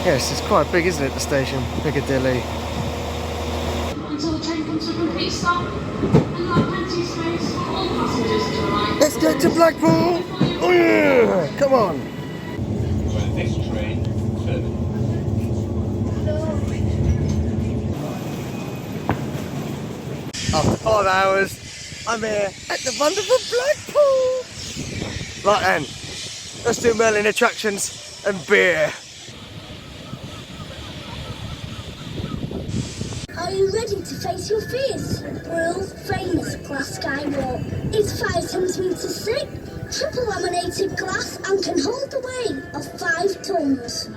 Yes, it's quite big, isn't it, the station, Piccadilly? Until the train comes to a complete stop, and allow plenty of space for all passengers to arrive. Let's go to Blackpool! Oh yeah! Come on! Where this train terminates. After 5 hours, I'm here at the wonderful Blackpool! Right then, let's do Merlin attractions and beer. Are you ready to face your fears? World famous glass skywalk. It's 5 centimetres thick, triple laminated glass and can hold a weight of 5 tons.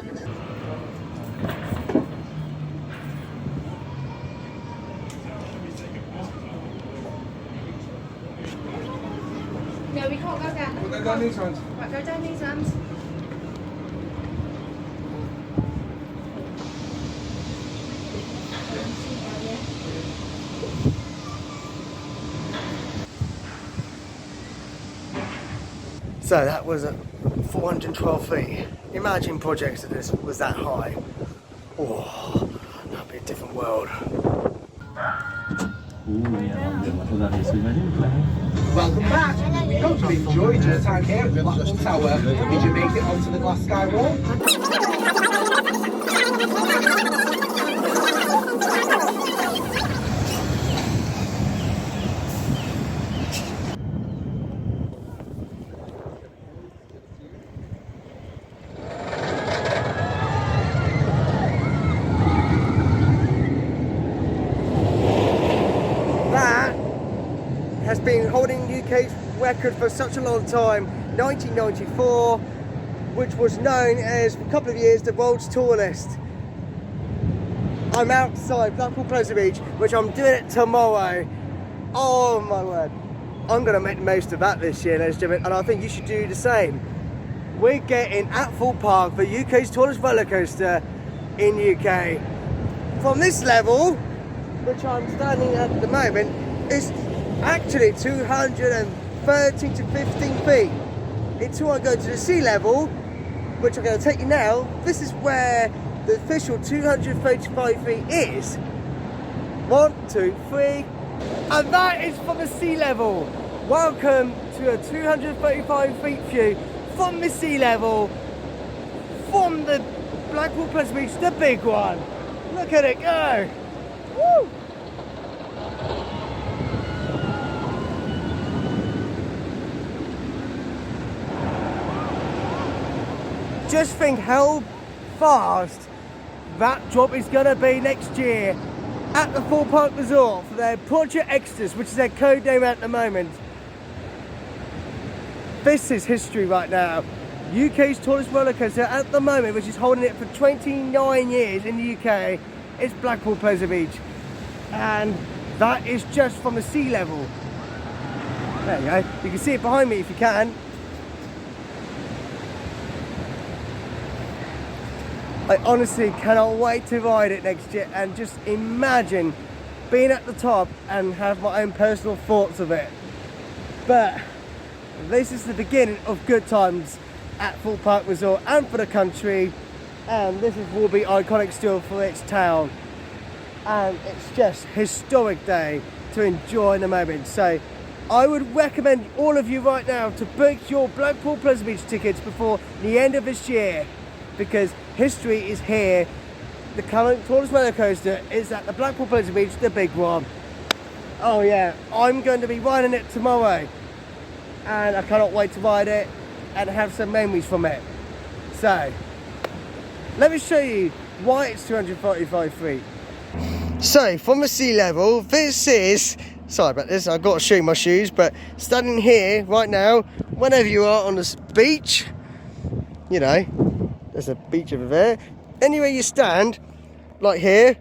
No, we can't go down. We'll go down these ones. Right, go down these ones. So that was at 412 feet. Imagine projects that this was that high. Oh, that'd be a different world. Welcome back. We hope you enjoyed your time here at the Blackpool Tower. Did you make it onto the glass skywalk? Has been holding UK's record for such a long time, 1994, which was known as, for a couple of years, the world's tallest. I'm outside Blackpool Pleasure Beach, which I'm doing it tomorrow. Oh my word. I'm going to make the most of that this year, ladies and gentlemen, and I think you should do the same. We're getting at Thorpe Park, the UK's tallest roller coaster in UK. From this level, which I'm standing at the moment, is actually 213 to 15 feet. Until I go to the sea level, which I'm going to take you now, this is where the official 235 feet is. 1, 2, 3, and that is from the sea level. Welcome to a 235 feet view from the sea level, from the Blackpool Pleasure Beach, the big one. Look at it go! Woo! Just think how fast that drop is going to be next year at the Thorpe Park Resort for their Project Extras, which is their code name at the moment. This is history right now. UK's tallest roller coaster at the moment, which is holding it for 29 years in the UK, is Blackpool Pleasure Beach. And that is just from the sea level. There you go. You can see it behind me if you can. I honestly cannot wait to ride it next year and just imagine being at the top and have my own personal thoughts of it. But this is the beginning of good times at Thorpe Park Resort and for the country, and this will be iconic still for its town, and it's just historic day to enjoy in the moment. So I would recommend all of you right now to book your Blackpool Pleasure Beach tickets before the end of this year, because history is here. The current tallest roller coaster is at the Blackpool Pleasure Beach, the big one. Oh yeah, I'm going to be riding it tomorrow, and I cannot wait to ride it and have some memories from it. So, let me show you why it's 245 feet. So, from the sea level, this is, sorry about this, I've got to show you my shoes, but standing here right now, whenever you are on this beach, you know, there's a beach over there. Anywhere you stand, like here,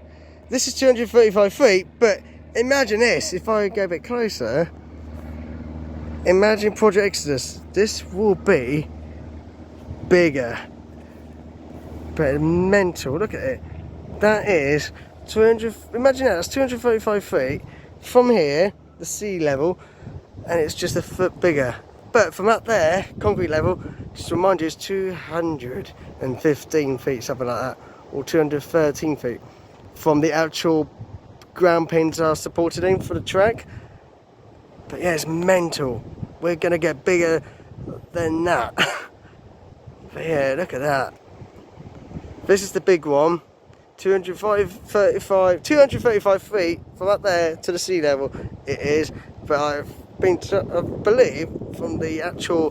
this is 235 feet, but imagine this, if I go a bit closer, imagine Project Exodus. This will be bigger, but mental. Look at it. That is 200, imagine that, that's 235 feet from here, the sea level, and it's just a foot bigger. But from up there, concrete level, just to remind you, it's 215 feet, something like that. or 213 feet from the actual ground pins are supported in for the track. But yeah, it's mental. We're gonna get bigger than that. But yeah, look at that. This is the big one. 235 feet from up there to the sea level it is. But I believe from the actual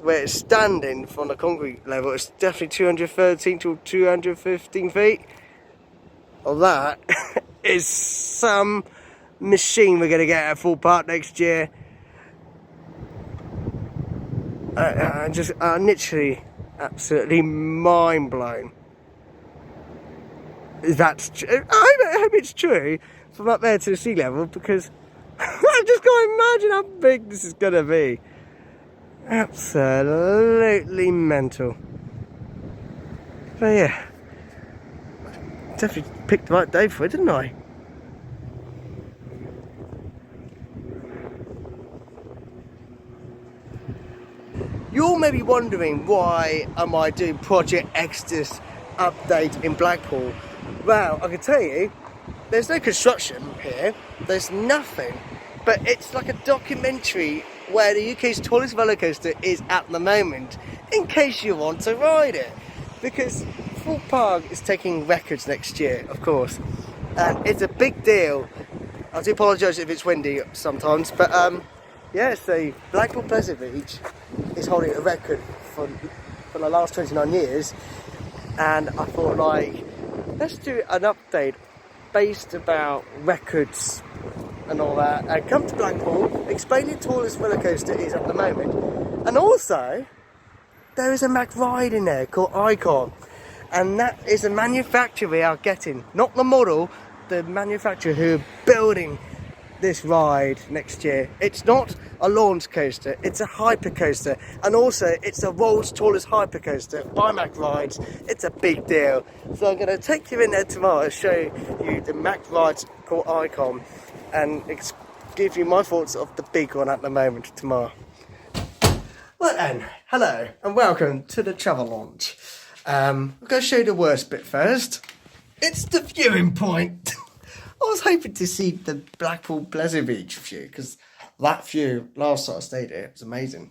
where it's standing from the concrete level, it's definitely 213 to 215 feet. Of that is some machine we're going to get at Thorpe Park next year. I'm literally absolutely mind blown. That's I hope it's true from up there to the sea level, because I just can't imagine how big this is going to be. Absolutely mental. But yeah, definitely picked the right day for it, didn't I? You're maybe wondering, why am I doing Project Exodus update in Blackpool? Well, I can tell you, there's no construction here, there's nothing, but it's like a documentary where the UK's tallest roller coaster is at the moment, in case you want to ride it. Because Thorpe Park is taking records next year, of course, and it's a big deal. I do apologise if it's windy sometimes, but yeah, so Blackpool Pleasant Beach is holding a record for the last 29 years, and I thought, like, let's do an update based about records and all that, and come to Blackpool, explain the tallest roller coaster is at the moment, and also there is a MACK ride in there called Icon, and that is a manufacturer we are getting, not the model, the manufacturer who are building this ride next year. It's not a launch coaster, it's a hypercoaster, and also it's the world's tallest hypercoaster by MACK Rides. It's a big deal. So I'm going to take you in there tomorrow and show you the MACK Rides called Icon, and give you my thoughts of the big one at the moment tomorrow. Well then, hello and welcome to the travel launch. I'm going to show you the worst bit first. It's the viewing point. I was hoping to see the Blackpool Pleasant Beach view, because that view last time I stayed here was amazing.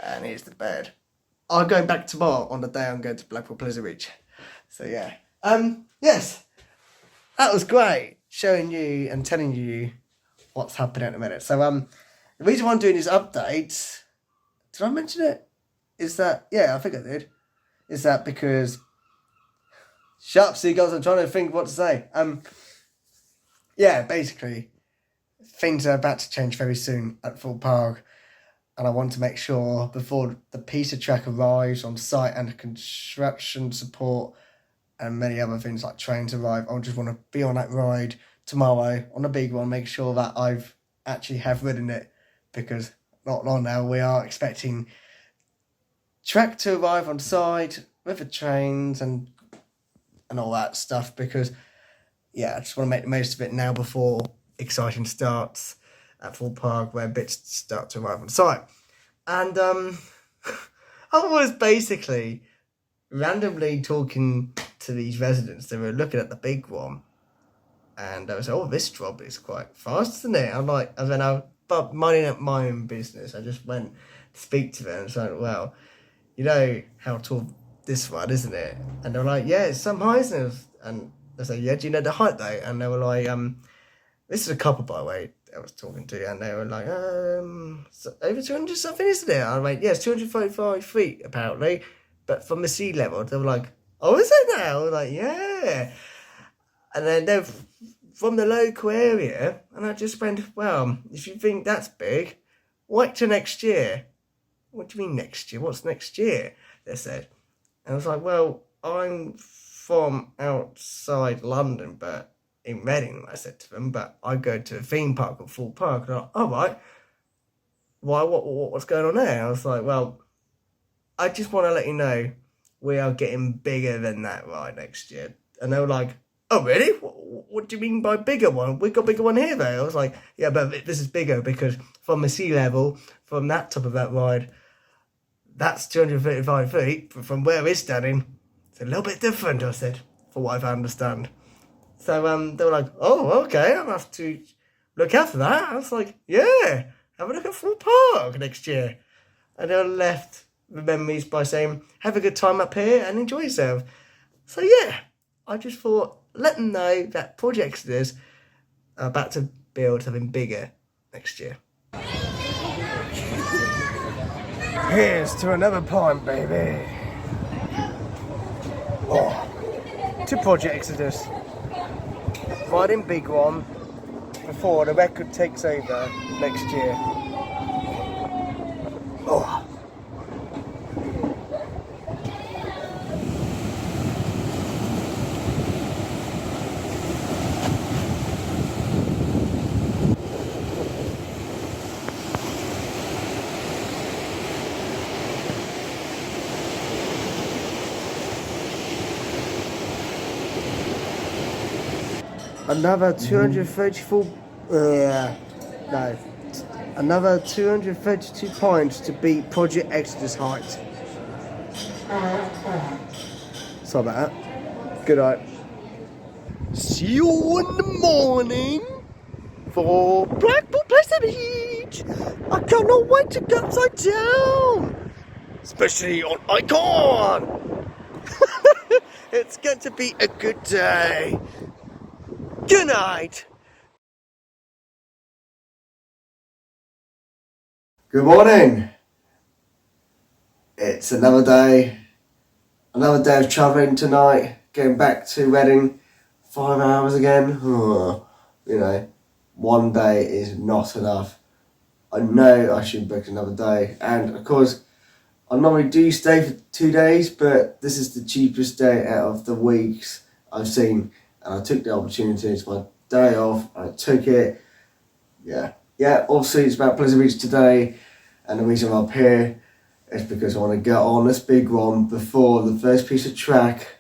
And here's the bed. I'm going back tomorrow on the day I'm going to Blackpool Pleasant Beach. So yeah. Yes. That was great, showing you and telling you what's happening at the minute. So the reason why I'm doing this update, did I mention it? Is that, yeah, I think I did. Is that because, shut up seagulls, I'm trying to think what to say. Yeah, basically, things are about to change very soon at Thorpe Park, and I want to make sure before the piece of track arrives on site and construction support and many other things like trains arrive, I just want to be on that ride tomorrow on a big one, make sure that I've actually have ridden it, because not long now we are expecting track to arrive on site with the trains and all that stuff, because yeah, I just want to make the most of it now before exciting starts at Thorpe Park, where bits start to arrive on site. And I was basically randomly talking to these residents. They were looking at the big one, and I was like, oh, this drop is quite fast, isn't it? I'm like, and then but minding up my own business, I just went to speak to them and said, well, you know how tall this one, isn't it? And they were like, yeah, it's some high, isn't it? And I said, yeah, do you know the height though? And they were like, this is a couple, by the way, I was talking to, and they were like, so over 200 something, isn't it? I was like, yeah, it's 235 feet apparently, but from the sea level. They were like, oh, is it now? I was like, yeah. And then they're from the local area, and I just went, well, if you think that's big, wait till next year. What do you mean next year? What's next year? They said. And I was like, well, I'm from outside London, but in Reading, I said to them, but I go to a theme park at Thorpe Park. And they're like, oh, right. Why? What's going on there? I was like, well, I just want to let you know we are getting bigger than that ride next year. And they were like, oh, really? What do you mean by bigger one? We've got a bigger one here, though. I was like, yeah, but this is bigger because from the sea level, from that top of that ride, that's 235 feet. But from where we're standing, it's a little bit different, I said. for what I understand. So they were like, oh, okay, I'll have to look out for that. I was like, yeah, have a look at Thorpe Park next year. And I left the memories by saying, have a good time up here and enjoy yourself. So yeah, I just thought, let them know that Project Exodus are about to build something bigger next year. Here's to another pint, baby. Oh, to Project Exodus. Riding big one before the record takes over next year. Oh. Another 234, another 232 points to beat Project Exodus height. Sorry about that. Good night. See you in the morning for Blackpool Pleasure Beach. I cannot wait to go upside down, especially on Icon. It's going to be a good day. Good night. Good morning. It's another day of travelling tonight. Getting back to Reading, 5 hours again. Oh, you know, one day is not enough. I know I should book another day, and of course, I normally do stay for 2 days, but this is the cheapest day out of the weeks I've seen. And I took the opportunity. It's my day off. I took it. Yeah. Obviously, it's about Pleasure Beach today. And the reason I'm up here is because I want to get on this big one before the first piece of track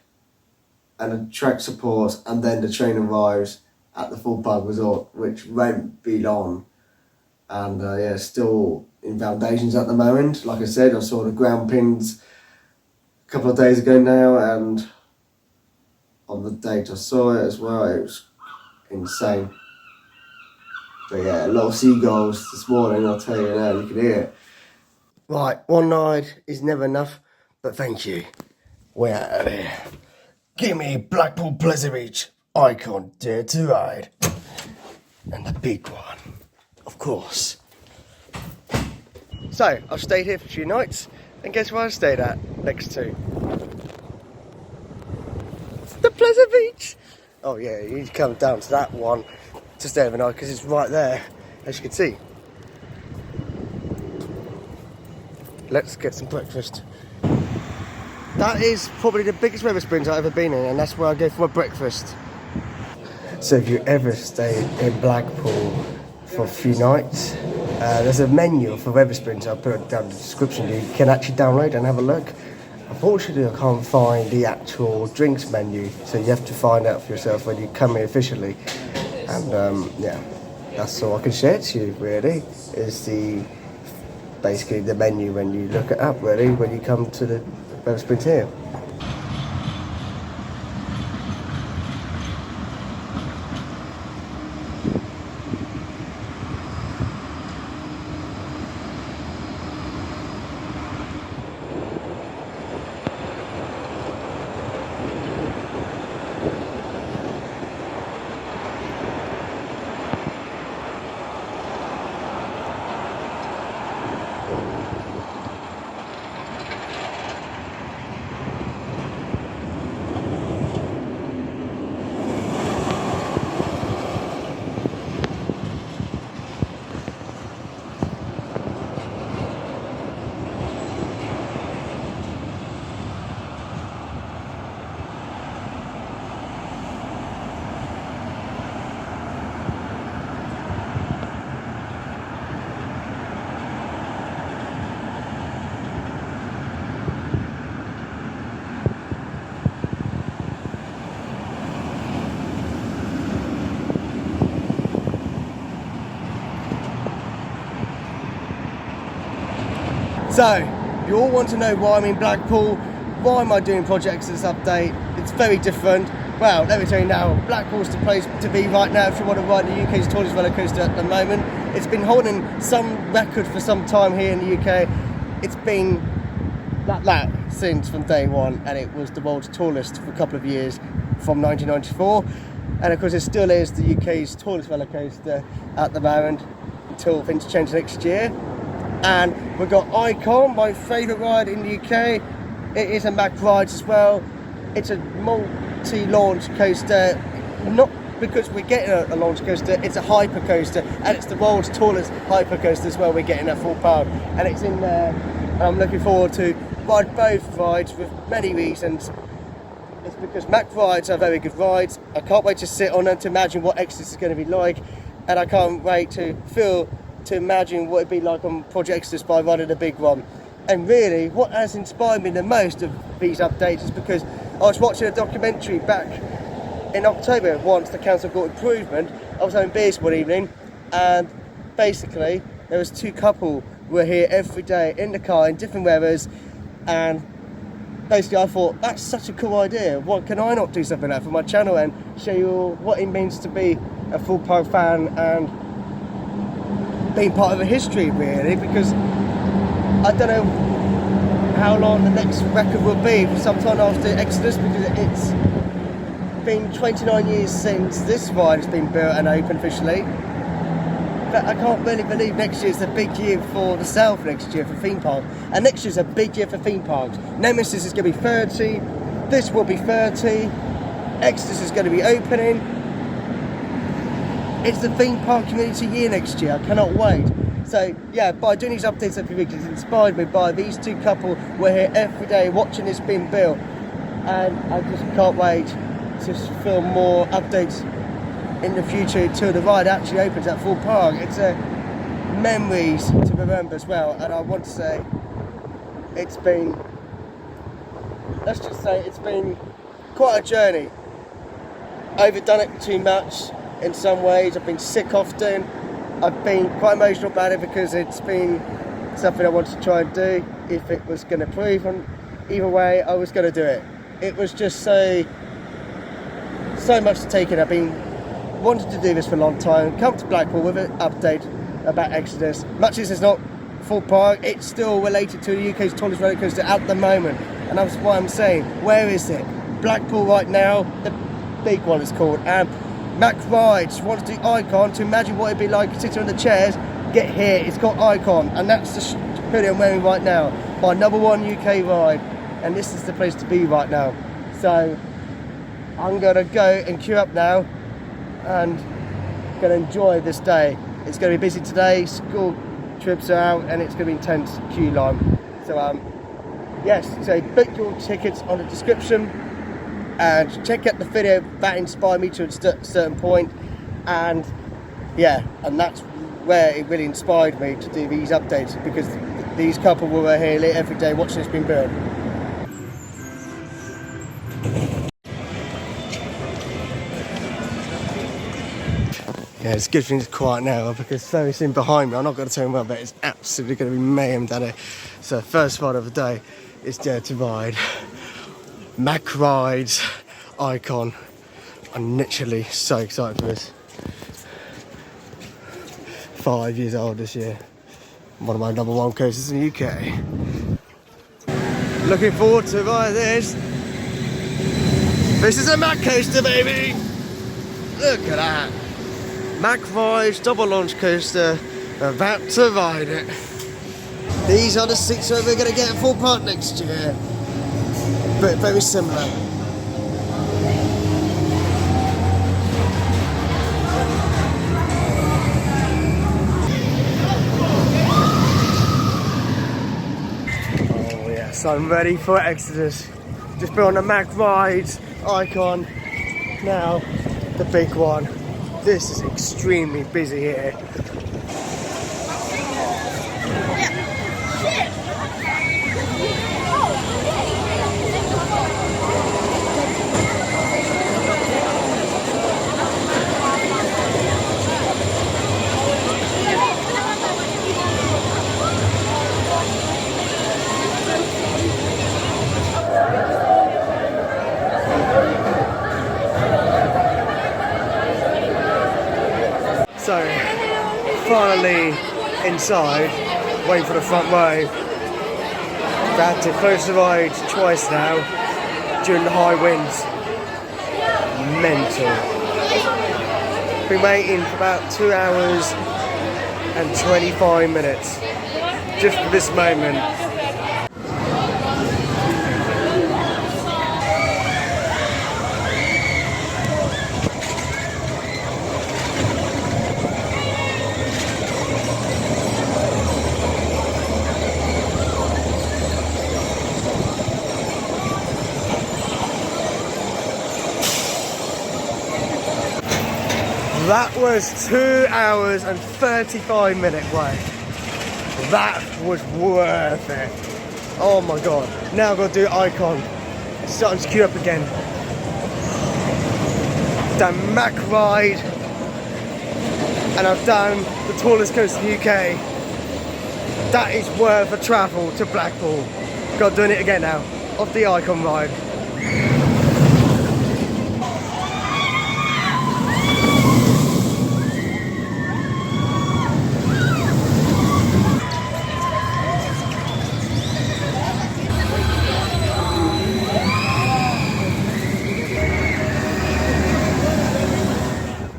and the track supports, and then the train arrives at the Thorpe Park Resort, which won't be long. And still in foundations at the moment. Like I said, I saw the ground pins a couple of days ago now, and on the date I saw it as well, it was insane. But yeah, a lot of seagulls this morning, I'll tell you now, you can hear it. Right, one ride is never enough, but thank you. We're out of here. Give me Blackpool Pleasure Beach Icon Dare to Ride. And the big one, of course. So, I've stayed here for a few nights, and guess where I stayed at next to? The Pleasure Beach. Oh yeah, you need to come down to that one to stay overnight because it's right there, as you can see. Let's get some breakfast. That is probably the biggest Wetherspoons I've ever been in, and that's where I go for my breakfast. So if you ever stay in Blackpool for a few nights, there's a menu for Wetherspoons. I'll put it down in the description. You can actually download and have a look. Unfortunately, I can't find the actual drinks menu, so you have to find out for yourself when you come here officially. And that's all I can share to you, really, is basically the menu when you look it up, really, when you come to the Wetherspoons here. So, you all want to know why I'm in Blackpool, why am I doing Project Exodus update? It's very different. Well, let me tell you now, Blackpool's the place to be right now if you want to ride the UK's tallest roller coaster at the moment. It's been holding some record for some time here in the UK. It's been like that since from day one, and it was the world's tallest for a couple of years from 1994. And of course it still is the UK's tallest roller coaster at the moment until things change next year. And we've got Icon, my favourite ride in the UK. It is a MACK Rides as well. It's a multi-launch coaster, not because we're getting a launch coaster, it's a hypercoaster, and it's the world's tallest hypercoaster as well we're getting at Thorpe Park. And it's in there, and I'm looking forward to ride both rides for many reasons. It's because MACK Rides are very good rides. I can't wait to sit on them, to imagine what Exodus is going to be like, and I can't wait to imagine what it'd be like on Project Exodus by riding a big one. And really, what has inspired me the most of these updates is because I was watching a documentary back in October once the council got improvement. I was having beers one evening, and basically there was two couple who were here every day in the car in different weathers, and basically I thought, that's such a cool idea. Why can I not do something like that for my channel and show you all what it means to be a Thorpe Park fan and being part of the history, really, because I don't know how long the next record will be for sometime after Exodus, because it's been 29 years since this ride has been built and opened officially. But I can't really believe next year's a big year for the South next year for theme parks. And next year's a big year for theme parks. Nemesis is going to be 30, this will be 30, Exodus is going to be opening. It's the theme park community year next year, I cannot wait. So yeah, by doing these updates every week, it's inspired me by these two couple. We're here every day watching this being built, and I just can't wait to film more updates in the future until the ride actually opens at Thorpe Park. It's memories to remember as well, and I want to say it's been, let's just say it's been quite a journey. Overdone it too much in some ways. I've been sick often. I've been quite emotional about it because it's been something I wanted to try and do. If it was going to prove on either way, I was going to do it. It was just so much to take in. I've been wanted to do this for a long time. Come to Blackpool with an update about Exodus. Much as it's not Thorpe Park, it's still related to the UK's tallest roller coaster at the moment. And that's why I'm saying, where is it? Blackpool right now, the big one is called. And MACK Rides wanted to do Icon to imagine what it'd be like sitting on the chairs. Get here, it's got Icon, and that's the hoodie I'm wearing right now. My #1 UK ride, and this is the place to be right now. So I'm gonna go and queue up now and gonna enjoy this day. It's gonna be busy today, school trips are out, and it's gonna be intense queue line. So yes, so book your tickets on the description. And check out the video that inspired me to a certain point, and yeah, and that's where it really inspired me to do these updates, because these couple were here every day watching this being built. Yeah, it's good thing it's quiet now because very soon behind me, I'm not going to tell you about, but it's absolutely going to be mayhem down here. So first ride of the day is Dare to Ride. MACK Rides, Icon. I'm literally so excited for this. 5 years old this year. One of my #1 coasters in the UK. Looking forward to ride this. This is a MACK coaster, baby! Look at that. MACK Rides, double launch coaster. About to ride it. These are the seats that we're going to get at Thorpe Park next year. But very similar. Oh yes, I'm ready for Exodus. Just been on the MACK Rides, Icon. Now, the big one. This is extremely busy here. inside, waiting for the front row. They had to close the ride twice now during the high winds. Mental. Been waiting for about 2 hours and 25 minutes just for this moment. That was 2 hours and 35 minute wait. That was worth it. Oh my god. Now I've got to do Icon. It's starting to queue up again. Done MACK ride. And I've done the tallest coaster in the UK. That is worth a travel to Blackpool. God, doing it again now. Off the Icon ride.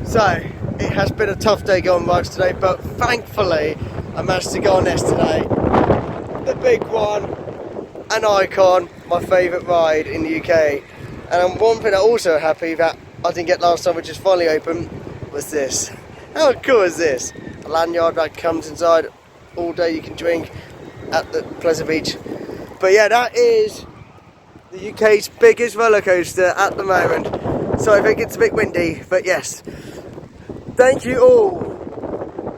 So, it has been a tough day going rides today, but thankfully I managed to go on this today. The big one, an Icon, my favourite ride in the UK. And one thing I'm also happy that I didn't get last time, which is finally open, was this. How cool is this? A lanyard that comes inside all day, you can drink at the Pleasure Beach. But yeah, that is the UK's biggest roller coaster at the moment. So I think it's a bit windy, but yes. Thank you all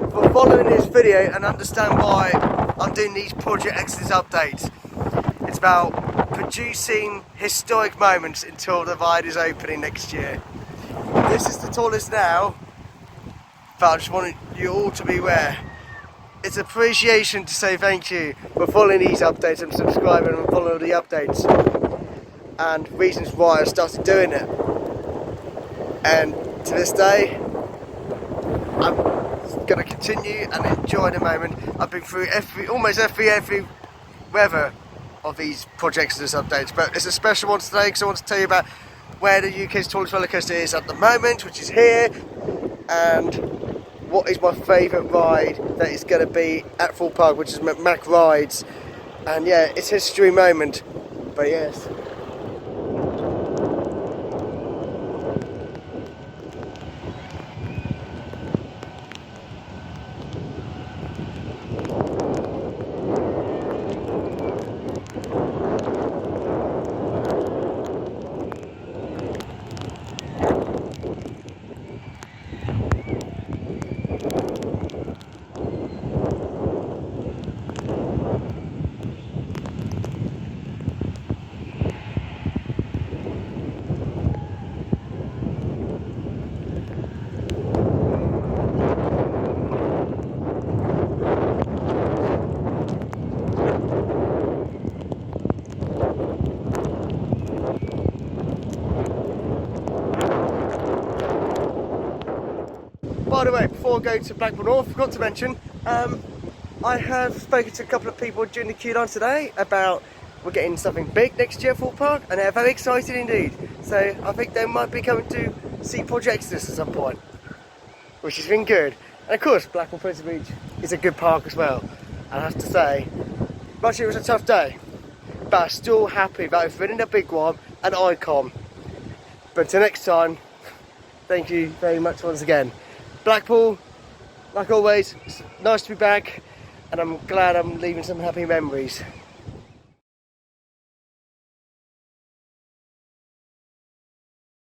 for following this video and understand why I'm doing these Project Exodus updates. It's about producing historic moments until the ride is opening next year. This is the tallest now, but I just wanted you all to be aware. It's appreciation to say thank you for following these updates and subscribing and following the updates. And reasons why I started doing it. And to this day, I'm going to continue and enjoy the moment. I've been through almost every weather of these projects and updates, but it's a special one today because I want to tell you about where the UK's tallest roller coaster is at the moment, which is here, and what is my favourite ride that is going to be at Thorpe Park, which is MACK Rides. And yeah, it's a history moment, but yes. By the way, before I go to Blackpool North, I forgot to mention, I have spoken to a couple of people during the queue line today about we're getting something big next year at Thorpe Park, and they're very excited indeed. So I think they might be coming to see Project Exodus at some point, which has been good. And of course, Blackpool Pleasure Beach is a good park as well. And I have to say, last year was a tough day, but I'm still happy that I've been in a big one, an Icon. But until next time, thank you very much once again. Blackpool, like always, it's nice to be back, and I'm glad I'm leaving some happy memories.